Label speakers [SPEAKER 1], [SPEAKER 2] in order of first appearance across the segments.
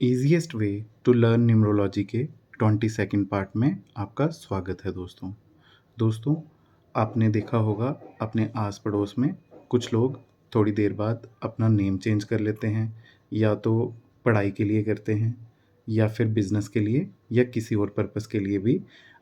[SPEAKER 1] Easiest way to learn numerology के 22nd part में आपका स्वागत है दोस्तों। दोस्तों, आपने देखा होगा अपने आस-पड़ोस में कुछ लोग थोड़ी देर बाद अपना नेम चेंज कर लेते हैं, या तो पढ़ाई के लिए करते हैं या फिर बिज़नेस के लिए या किसी और पर्पस के लिए भी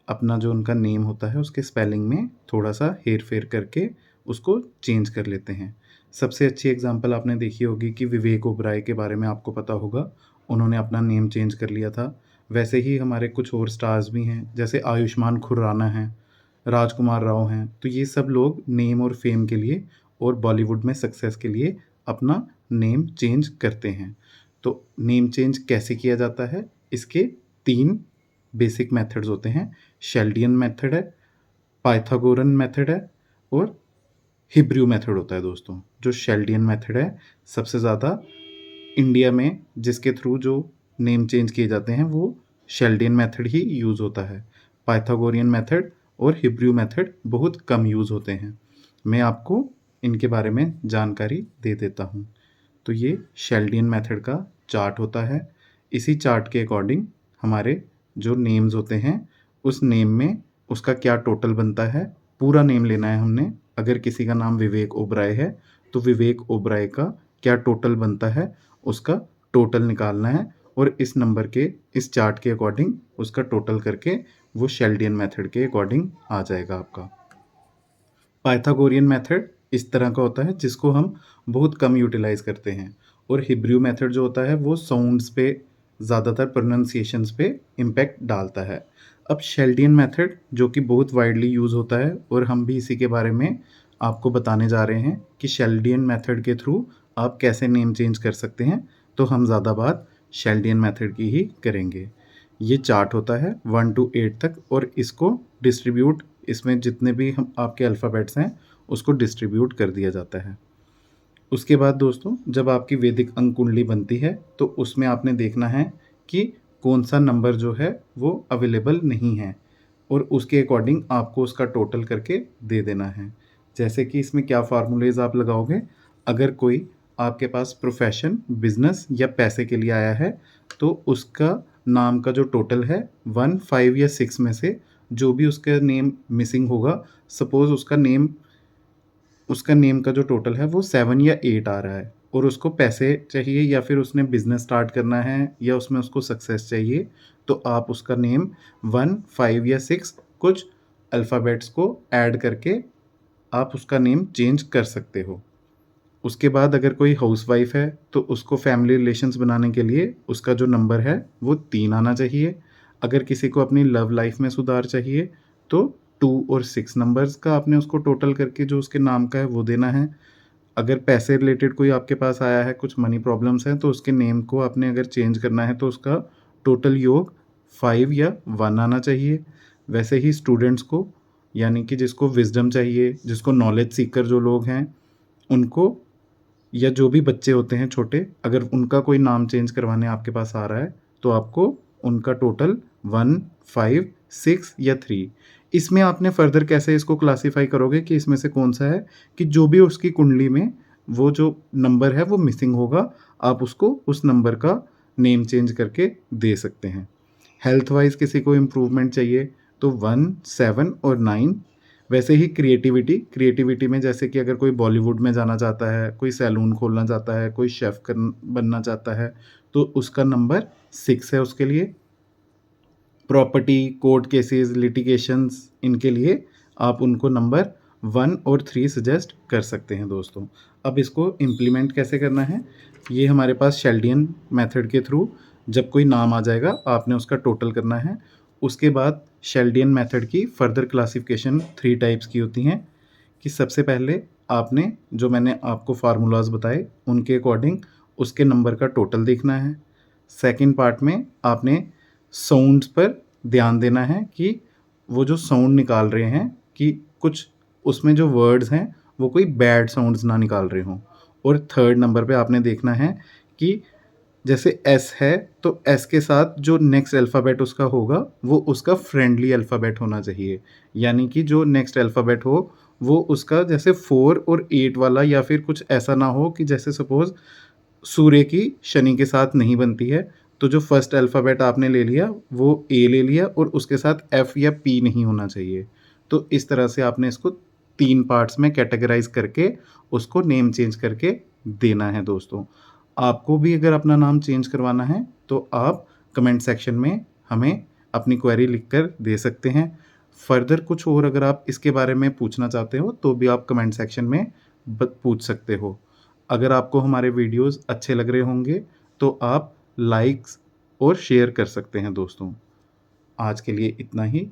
[SPEAKER 1] अपना जो उनका नेम होता है उसके स्पेलिंग में थोड़ा-सा हेर-फेर करके उसको चेंज कर लेते हैं। सबसे अच्छी एग्ज़ाम्पल आपने देखी होगी कि विवेक ओबराय के बारे में आपको पता होगा, उन्होंने अपना नेम चेंज कर लिया था। वैसे ही हमारे कुछ और स्टार्स भी हैं, जैसे आयुष्मान खुराना हैं, राजकुमार राव हैं। तो ये सब लोग नेम और फ़ेम के लिए और बॉलीवुड में सक्सेस के लिए अपना नेम चेंज करते हैं। तो नेम चेंज कैसे किया जाता है? इसके 3 बेसिक मेथड्स होते हैं। शेल्डियन मेथड है, पाइथागोरन मेथड है और हिब्रू मेथड होता है दोस्तों। जो शेल्डियन मेथड है, सबसे ज़्यादा इंडिया में जिसके थ्रू जो नेम चेंज किए जाते हैं वो शेल्डियन मेथड ही यूज़ होता है। पाइथागोरियन मेथड और हिब्रू मेथड बहुत कम यूज़ होते हैं। मैं आपको इनके बारे में जानकारी दे देता हूँ। तो ये शेल्डियन मेथड का चार्ट होता है। इसी चार्ट के अकॉर्डिंग हमारे जो नेम्स होते हैं, उस नेम में उसका क्या टोटल बनता है, पूरा नेम लेना है हमने। अगर किसी का नाम विवेक ओबराय है, तो विवेक ओबराय का क्या टोटल बनता है, उसका टोटल निकालना है और इस नंबर के, इस चार्ट के अकॉर्डिंग उसका टोटल करके वो शेल्डियन मेथड के अकॉर्डिंग आ जाएगा आपका। पाइथागोरियन मेथड इस तरह का होता है जिसको हम बहुत कम यूटिलाइज़ करते हैं, और हिब्रू मेथड जो होता है वो साउंड्स पे, ज़्यादातर प्रोनाउंसिएशंस पे इम्पैक्ट डालता है। अब शेल्डियन मेथड जो कि बहुत वाइडली यूज़ होता है और हम भी इसी के बारे में आपको बताने जा रहे हैं कि शेल्डियन मेथड के थ्रू आप कैसे नेम चेंज कर सकते हैं। तो हम ज़्यादा बात शेल्डियन मेथड की ही करेंगे। ये चार्ट होता है 1 to 8 तक, और इसको डिस्ट्रीब्यूट, इसमें जितने भी हम आपके अल्फ़ाबेट्स हैं उसको डिस्ट्रीब्यूट कर दिया जाता है। उसके बाद दोस्तों, जब आपकी वैदिक अंक कुंडली बनती है तो उसमें आपने देखना है कि कौन-सा नंबर जो है वो अवेलेबल नहीं है, और उसके अकॉर्डिंग आपको उसका टोटल करके दे देना है। जैसे कि इसमें क्या फ़ॉर्मूलेज़ आप लगाओगे, अगर कोई आपके पास प्रोफ़ेशन, बिज़नेस या पैसे के लिए आया है, तो उसका नाम का जो टोटल है 1, 5 या 6 में से जो भी उसका नेम मिसिंग होगा, सपोज़ उसका नेम का जो टोटल है वो 7 या 8 आ रहा है, और उसको पैसे चाहिए या फिर उसने बिज़नेस स्टार्ट करना है या उसमें उसको सक्सेस चाहिए, तो आप उसका नेम 1, 5 या 6 कुछ अल्फ़ाबेट्स को ऐड करके आप उसका नेम चेंज कर सकते हो। उसके बाद अगर कोई हाउसवाइफ़ है, तो उसको फैमिली रिलेशंस बनाने के लिए उसका जो नंबर है वो 3 आना चाहिए। अगर किसी को अपनी लव लाइफ़ में सुधार चाहिए, तो 2 और 6 नंबर्स का आपने उसको टोटल करके जो उसके नाम का है वो देना है। अगर पैसे रिलेटेड कोई आपके पास आया है, कुछ मनी प्रॉब्लम्स हैं, तो उसके नेम को आपने अगर चेंज करना है तो उसका टोटल योग 5 या 1 आना चाहिए। वैसे ही स्टूडेंट्स को, यानी कि जिसको विज़डम चाहिए, जिसको नॉलेज सीकर जो लोग हैं, उनको, या जो भी बच्चे होते हैं छोटे, अगर उनका कोई नाम चेंज करवाने आपके पास आ रहा है, तो आपको उनका टोटल 1, 5, 6 या 3, इसमें आपने फर्दर कैसे इसको क्लासिफ़ाई करोगे कि इसमें से कौन-सा है, कि जो भी उसकी कुंडली में वो जो नंबर है वो मिसिंग होगा, आप उसको उस नंबर का नेम चेंज करके दे सकते हैं। हेल्थ वाइज़ किसी को इम्प्रूवमेंट चाहिए, तो 1, 7 और 9। वैसे ही क्रिएटिविटी में जैसे कि अगर कोई बॉलीवुड में जाना चाहता है, कोई सैलून खोलना चाहता है, कोई शेफ़ बनना चाहता है, तो उसका नंबर 6 है उसके लिए। प्रॉपर्टी, कोर्ट केसेस, लिटिगेशंस, इनके लिए आप उनको नंबर 1 और 3 सजेस्ट कर सकते हैं दोस्तों। अब इसको इम्प्लीमेंट कैसे करना है, ये हमारे पास शेल्डियन मेथड के थ्रू जब कोई नाम आ जाएगा, आपने उसका टोटल करना है। उसके बाद शेल्डियन मेथड की फर्दर क्लासिफिकेशन 3 टाइप्स की होती हैं, कि सबसे पहले आपने जो मैंने आपको फार्मूलाज़ बताए, उनके अकॉर्डिंग उसके नंबर का टोटल देखना है। सेकंड पार्ट में आपने साउंड्स पर ध्यान देना है कि वो जो साउंड निकाल रहे हैं, कि कुछ उसमें जो वर्ड्स हैं वो कोई बैड साउंड्स ना निकाल रहे हों। और थर्ड नंबर पे आपने देखना है कि जैसे एस है, तो एस के साथ जो नेक्स्ट अल्फ़ाबेट उसका होगा वो उसका फ्रेंडली अल्फ़ाबेट होना चाहिए। यानी कि जो नेक्स्ट अल्फ़ाबेट हो वो उसका जैसे 4 और 8 वाला, या फिर कुछ ऐसा ना हो कि जैसे सपोज़ सूर्य की शनि के साथ नहीं बनती है, तो जो फर्स्ट अल्फ़ाबेट आपने ले लिया वो ए ले लिया और उसके साथ एफ या पी नहीं होना चाहिए। तो इस तरह से आपने इसको 3 पार्ट्स में कैटेगराइज़ करके उसको नेम चेंज करके देना है दोस्तों। आपको भी अगर अपना नाम चेंज करवाना है तो आप कमेंट सेक्शन में हमें अपनी क्वेरी लिखकर दे सकते हैं। फ़र्दर कुछ और अगर आप इसके बारे में पूछना चाहते हो तो भी आप कमेंट सेक्शन में पूछ सकते हो। अगर आपको हमारे वीडियोज़ अच्छे लग रहे होंगे तो आप लाइक्स और शेयर कर सकते हैं दोस्तों। आज के लिए इतना ही।